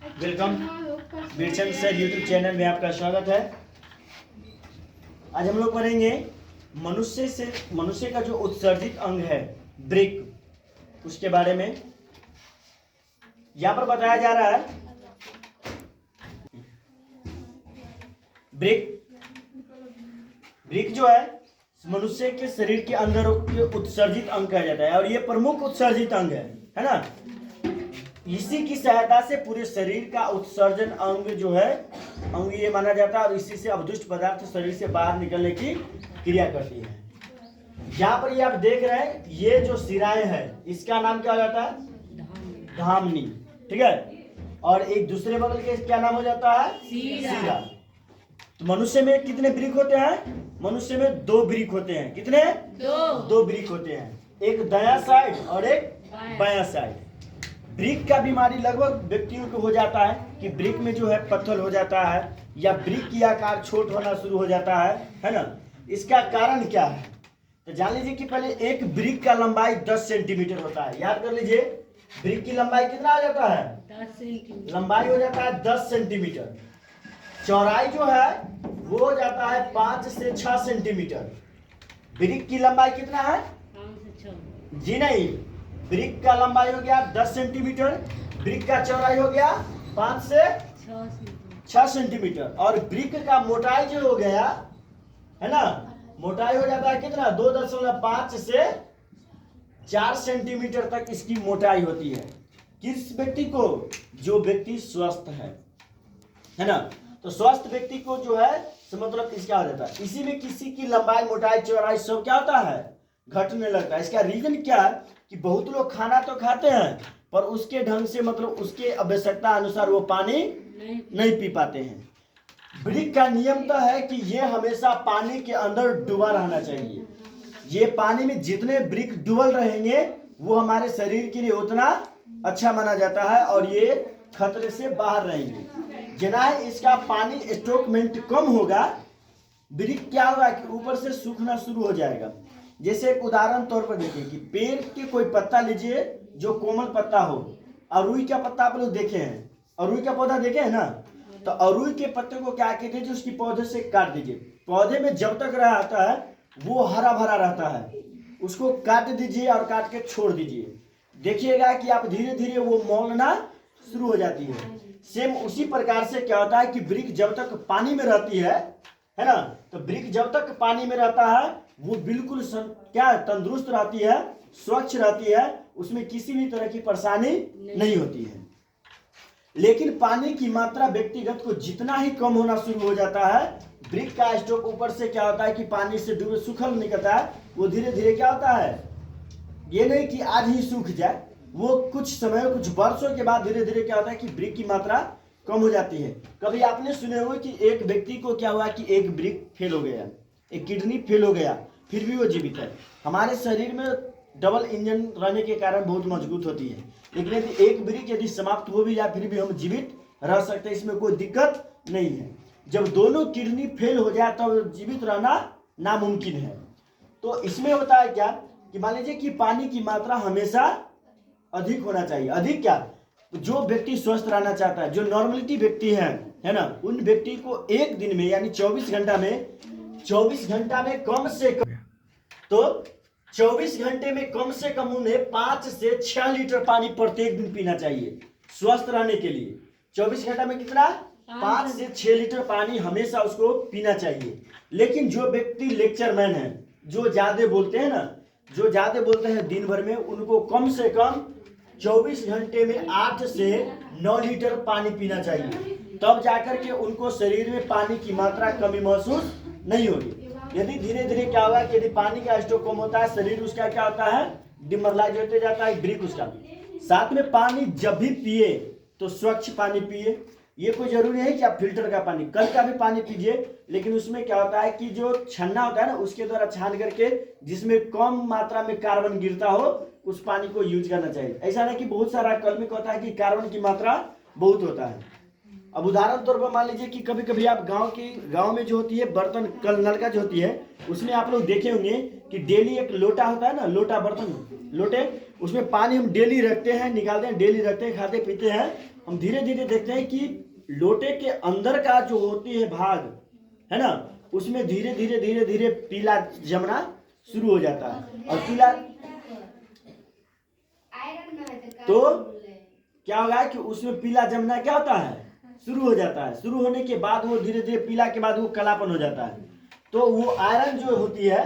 Welcome Birchand sir YouTube channel में आपका स्वागत है। आज हम लोग पढ़ेंगे मनुष्य का जो उत्सर्जित अंग है वृक्क, उसके बारे में यहाँ पर बताया जा रहा है। वृक्क जो है मनुष्य के शरीर के अंदर उत्सर्जित अंग कहा जाता है और ये प्रमुख उत्सर्जित अंग है ना। इसी की सहायता से पूरे शरीर का उत्सर्जन अंग जो है अंग ये माना जाता है और इसी से अवदुष्ट पदार्थ शरीर से बाहर निकलने की क्रिया करती है। यहाँ पर ये आप देख रहे हैं, ये जो सिराएं है इसका नाम क्या हो जाता है? धामनी, ठीक है। और एक दूसरे बगल के क्या नाम हो जाता है? सिरा। तो मनुष्य में कितने वृक्क होते हैं? मनुष्य में 2 वृक्क होते हैं। कितने? 2 वृक्क होते हैं, एक दायां साइड और एक बायां साइड। वृक्क का बीमारी लगभग व्यक्तियों को हो जाता है कि वृक्क में जो है पत्थर हो जाता है या वृक्क की आकार छोट होना शुरू हो जाता है ना। इसका कारण क्या है? तो जान लीजिए कि पहले एक वृक्क का लंबाई 10 सेंटीमीटर होता है। याद कर लीजिए, वृक्क की लंबाई कितना आ जाता है? 10 सेंटीमीटर। लंबाई हो जाता है 10 सेंटीमीटर। चौड़ाई जो है वो हो जाता है 5 से 6 सेंटीमीटर। वृक्क की लंबाई कितना है? 5 से 6। जी नहीं, वृक्क का लंबाई हो गया 10 सेंटीमीटर, वृक्क का चौड़ाई हो गया 5 से 6 सेंटीमीटर और वृक्क का मोटाई जो हो गया है ना, मोटाई हो जाता है कितना? 2.5 से 4 सेंटीमीटर तक इसकी मोटाई होती है। किस व्यक्ति को? जो व्यक्ति स्वस्थ है ना। तो स्वस्थ व्यक्ति को जो है मतलब इसका हो जाता है। इसी में किसी की लंबाई मोटाई चौड़ाई सब क्या होता है? घटने लगता है। इसका रीजन क्या है कि बहुत लोग खाना तो खाते हैं पर उसके ढंग से मतलब उसके आवश्यकता अनुसार वो पानी नहीं पी पाते हैं। वृक्क का नियम तो है कि ये हमेशा पानी के अंदर डूबा रहना चाहिए। ये पानी में जितने वृक्क डूबल रहेंगे वो हमारे शरीर के लिए उतना अच्छा माना जाता है और ये खतरे से बाहर रहेंगे। जना इसका पानी स्टॉकमेंट कम होगा, वृक्क क्या होगा कि ऊपर से सूखना शुरू हो जाएगा। जैसे एक उदाहरण तौर पर देखिए कि पेड़ के कोई पत्ता लीजिए जो कोमल पत्ता हो। अरुई का पत्ता आप लोग देखे हैं, अरुई का पौधा देखे हैं ना। तो अरुई के पत्ते को क्या कहते हैं? उसकी पौधे से काट दीजिए। पौधे में जब तक रहता है वो हरा भरा रहता है, उसको काट दीजिए और काट के छोड़ दीजिए। देखिएगा कि आप धीरे धीरे वो मौलना शुरू हो जाती है। सेम उसी प्रकार से क्या होता है कि वृक्क जब तक पानी में रहती है ना, तो वृक्क जब तक पानी में रहता है वो बिल्कुल क्या तंदुरुस्त रहती है, स्वच्छ रहती है, उसमें किसी भी तरह की परेशानी नहीं होती है। लेकिन पानी की मात्रा व्यक्तिगत को जितना ही कम होना शुरू हो जाता है, वृक्क का स्टॉक ऊपर से क्या होता है कि पानी से डूबे सूखल निकलता है, वो धीरे धीरे क्या होता है, ये नहीं कि आज ही सूख जाए, वो कुछ समय कुछ वर्षों के बाद धीरे धीरे क्या होता है कि वृक्क की मात्रा कम हो जाती है। कभी आपने सुने हुए कि एक व्यक्ति को क्या हुआ कि एक वृक्क फेल हो गया, एक किडनी फेल हो गया, फिर भी वो जीवित है। हमारे शरीर में डबल इंजन रहने के कारण बहुत मजबूत होती है, लेकिन यदि एक वृक्क यदि समाप्त हो भी जाए फिर भी हम जीवित रह सकते हैं, इसमें कोई दिक्कत नहीं है। जब दोनों किडनी फेल हो जाए तब तो जीवित रहना नामुमकिन है। तो इसमें होता है क्या कि मान लीजिए कि पानी की मात्रा हमेशा अधिक होना चाहिए। अधिक क्या? जो व्यक्ति स्वस्थ रहना चाहता है, जो नॉर्मलिटी व्यक्ति है ना, उन व्यक्ति को एक दिन में यानी 24 घंटा में कम से कम, तो 24 घंटे में कम से कम उन्हें 5 से 6 लीटर पानी प्रत्येक दिन पीना चाहिए स्वस्थ रहने के लिए। 24 घंटा में कितना? 5 से 6 लीटर पानी हमेशा उसको पीना चाहिए। लेकिन जो व्यक्ति लेक्चरमैन है, जो ज्यादा बोलते हैं ना, जो ज्यादा बोलते हैं दिन भर में, उनको कम से कम 24 घंटे में 8 से 9 लीटर पानी पीना चाहिए, तब जाकर के उनको शरीर में पानी की मात्रा कमी महसूस नहीं होगी। यदि धीरे धीरे क्या होगा कि यदि पानी का स्टॉक कम होता है, शरीर उसका क्या होता है, डिमोरलाइज होते जाता है, वृक्क उसका भी। साथ में पानी जब भी पिए तो स्वच्छ पानी पिए। ये कोई जरूरी है कि आप फिल्टर का पानी, कल का भी पानी पीजिए, लेकिन उसमें क्या होता है कि जो छन्ना होता है ना, उसके द्वारा छान करके जिसमें कम मात्रा में कार्बन गिरता हो उस पानी को यूज करना चाहिए। ऐसा नहीं कि बहुत सारा कल में होता है कि कार्बन की मात्रा बहुत होता है। अब उदाहरण तौर पर मान लीजिए कि कभी कभी आप गांव में जो होती है बर्तन, कल नलका जो होती है, उसमें आप लोग देखे होंगे कि डेली एक लोटा होता है ना, लोटा बर्तन लोटे, उसमें पानी हम डेली रखते हैं, निकालते हैं, डेली रखते हैं, खाते पीते हैं हम धीरे धीरे देखते हैं कि लोटे के अंदर का जो होती है भाग, है ना, उसमें धीरे धीरे धीरे धीरे पीला जमना शुरू हो जाता है। और पीला तो क्या होगा कि उसमें पीला जमना क्या होता है, शुरू हो जाता है। शुरू होने के बाद वो धीरे धीरे पीला के बाद वो कालापन हो जाता है। तो वो आयरन जो होती है,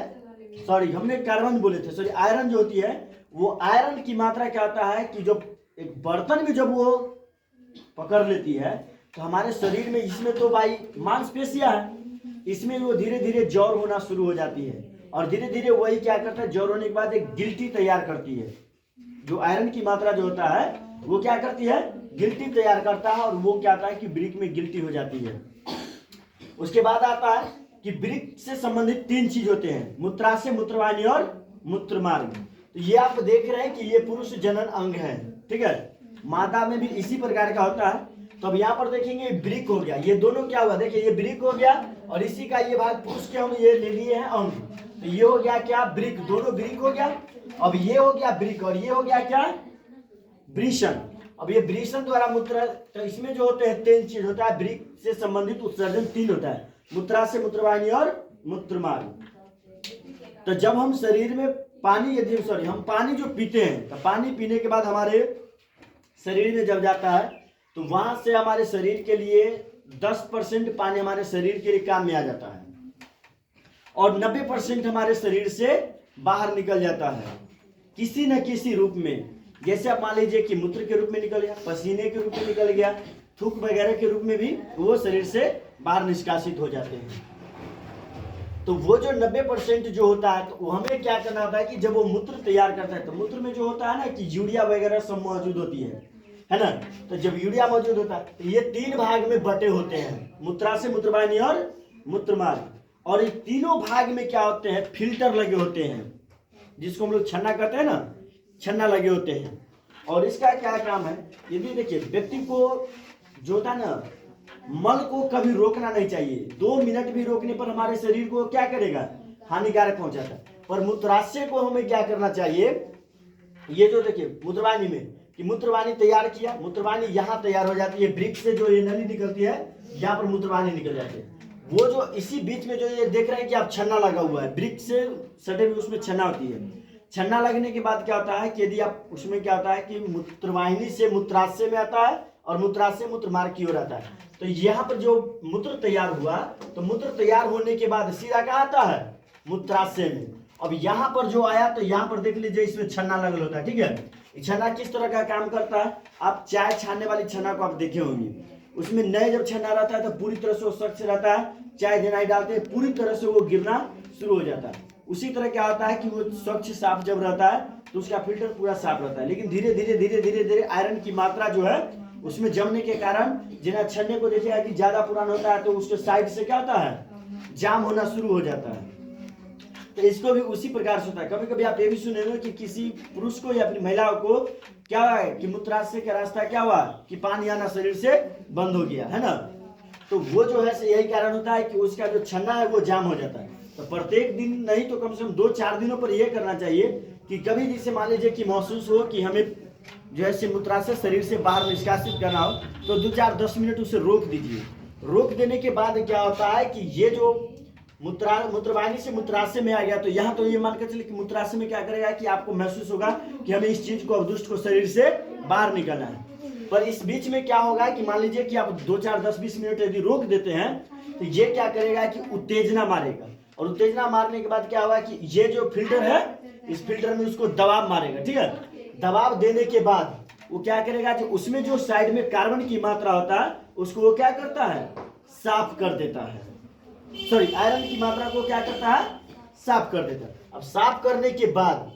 सॉरी हमने कार्बन बोले थे, सॉरी आयरन जो होती है, वो आयरन की मात्रा क्या होता है कि जब एक बर्तन में जब वो पकड़ लेती है तो हमारे शरीर में, इसमें तो भाई मांसपेशियां है, इसमें वो धीरे धीरे जौर होना शुरू हो जाती है। और धीरे धीरे वही क्या करता है, जौर होने के बाद एक गिल्टी तैयार करती है। जो आयरन की मात्रा जो होता है वो क्या करती है, गिल्टी तैयार करता है। और वो क्या होता है कि ब्रिक में गिल्टी हो जाती है। उसके बाद आता है कि ब्रिक से संबंधित 3 चीज होते हैं, मूत्राशय, मूत्रवाहिनी और मूत्रमार्ग। तो ये आप देख रहे हैं कि ये पुरुष जनन अंग है, ठीक है। मादा में भी इसी प्रकार का होता है। तो अब यहाँ पर देखेंगे ब्रिक हो गया, ये दोनों क्या हुआ, देखिए ये ब्रिक हो गया और इसी का ये भाग पुरुष के हम ये ले लिए हैं अंग। तो ये हो गया क्या, ब्रिक, दोनों ब्रिक हो गया। अब ये हो गया ब्रिक और ये हो गया क्या, वृषण। अब ये वृषण द्वारा मूत्र, तो इसमें जो होते हैं 3 चीज होता है, ब्रिक से संबंधित उत्सर्जन 3 होता है, मूत्राशय, मूत्रवाहिनी और मूत्रमार्ग। तो जब हम शरीर में पानी, यदि सॉरी हम पानी जो पीते हैं, तो पानी पीने के बाद हमारे शरीर में जब जाता है तो वहां से हमारे शरीर के लिए 10% पानी हमारे शरीर के लिए काम में आ जाता है और 90% हमारे शरीर से बाहर निकल जाता है किसी न किसी रूप में। जैसे आप मान लीजिए कि मूत्र के रूप में निकल गया, पसीने के रूप में निकल गया, थूक वगैरह के रूप में भी वो शरीर से बाहर निष्कासित हो जाते हैं। तो वो जो 90% जो होता है, तो हमें क्या करना होता है कि जब वो मूत्र तैयार करता है, तो मूत्र में जो होता है ना कि यूरिया वगैरह सब मौजूद होती है ना। तो जब यूरिया मौजूद होता है तो ये 3 भाग में बटे होते हैं, मूत्राशय, मूत्रवाहिनी और मूत्रमार्ग। और ये तीनों भाग में क्या होते हैं, फिल्टर लगे होते हैं, जिसको हम लोग छन्ना कहते हैं ना, छन्ना लगे होते हैं। और इसका क्या काम है, यदि देखिए व्यक्ति को जो होता है ना, मल को कभी रोकना नहीं चाहिए। 2 मिनट भी रोकने पर हमारे शरीर को क्या करेगा, हानिकारक पहुंचाता है। पर मूत्राशय को हमें क्या करना चाहिए, ये जो देखिए मूत्रवाहिनी में कि मूत्रवाहिनी तैयार किया, मूत्रवाहिनी यहाँ तैयार हो जाती है, ब्रिक से जो ये नली निकलती है यहाँ पर मूत्रवाहिनी निकल जाती है। वो जो इसी बीच में जो ये देख रहे हैं कि आप छन्ना लगा हुआ है, ब्रिक से सटे में उसमें छन्ना होती है। छन्ना लगने के बाद क्या होता है कि यदि आप उसमें क्या होता है कि मूत्रवाहिनी से मूत्राशय में आता है और मूत्राशय मूत्रमार्ग की ओर आता है। तो यहाँ पर जो मूत्र तैयार हुआ, तो मूत्र तैयार होने के बाद सीधा कहाँ आता है, मूत्राशय में। अब यहाँ पर जो आया तो यहाँ पर देख लीजिए इसमें छन्ना लगल होता है, ठीक है। छन्ना किस तरह का काम करता है, आप चाय छानने वाली छन्ना को आप देखे होंगे, उसमें नए जब छन्ना रहता है तो पूरी तरह से वो स्वच्छ रहता है, चाय देना डालते हैं पूरी तरह से वो गिरना शुरू हो जाता है। उसी तरह क्या होता है कि वो स्वच्छ साफ जब रहता है तो उसका फिल्टर पूरा साफ रहता है। लेकिन धीरे धीरे धीरे धीरे धीरे आयरन की मात्रा जो है उसमें जमने के कारण, जिन्हें छन्ने को देखिएगा कि ज्यादा पुराना होता है तो उसके साइड से क्या होता है, जाम होना शुरू हो जाता है। तो इसको भी उसी प्रकार से होता है। कभी कभी आप ये भी सुने कि किसी पुरुष को या अपनी महिलाओं को क्या है कि मूत्राशय का रास्ता क्या हुआ कि पानी आना शरीर से बंद हो गया, है ना। तो वो जो है यही कारण होता है कि उसका जो छन्ना है वो जाम हो जाता है। तो प्रत्येक दिन नहीं तो कम से कम 2-4 दिनों पर यह करना चाहिए कि कभी जैसे मान लीजिए कि महसूस हो कि हमें जो है मूत्राशय शरीर से बाहर निष्कासित करना हो, तो 2-4-10 मिनट उसे रोक दीजिए। रोक देने के बाद क्या होता है कि ये जो मूत्रवाहिनी से मूत्राशय में आ गया, तो यहाँ तो ये मान कर चलिए कि मूत्राशय में क्या करेगा कि आपको महसूस होगा कि हमें इस चीज को, दुष्ट को शरीर से बाहर निकलना है। पर इस बीच में क्या होगा कि मान लीजिए कि आप 2-4-10-20 मिनट यदि रोक देते हैं तो ये क्या करेगा कि उत्तेजना मारेगा। और उत्तेजना मारने के बाद क्या होगा कि ये जो फिल्टर है, इस फिल्टर में उसको दबाव मारेगा, ठीक है। दबाव देने के बाद वो क्या करेगा कि उसमें जो साइड में कार्बन की मात्रा होता है उसको वो क्या करता है, साफ कर देता है। सॉरी, आयरन की मात्रा को क्या करता है, साफ कर देता है। अब साफ करने के बाद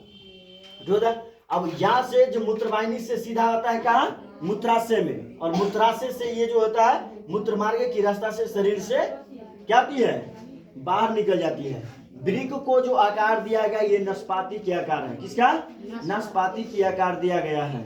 जो होता है, अब यहाँ से जो मूत्रवाहिनी से सीधा आता है कहाँ, मूत्राशय में। और मूत्राशय से ये जो होता है मूत्रमार्ग की रास्ता से शरीर से क्या होती है, बाहर निकल जाती है। ब्रिक को जो आकार दिया गया ये नाशपाती के आकार है। किसका, नाशपाती के आकार दिया गया है।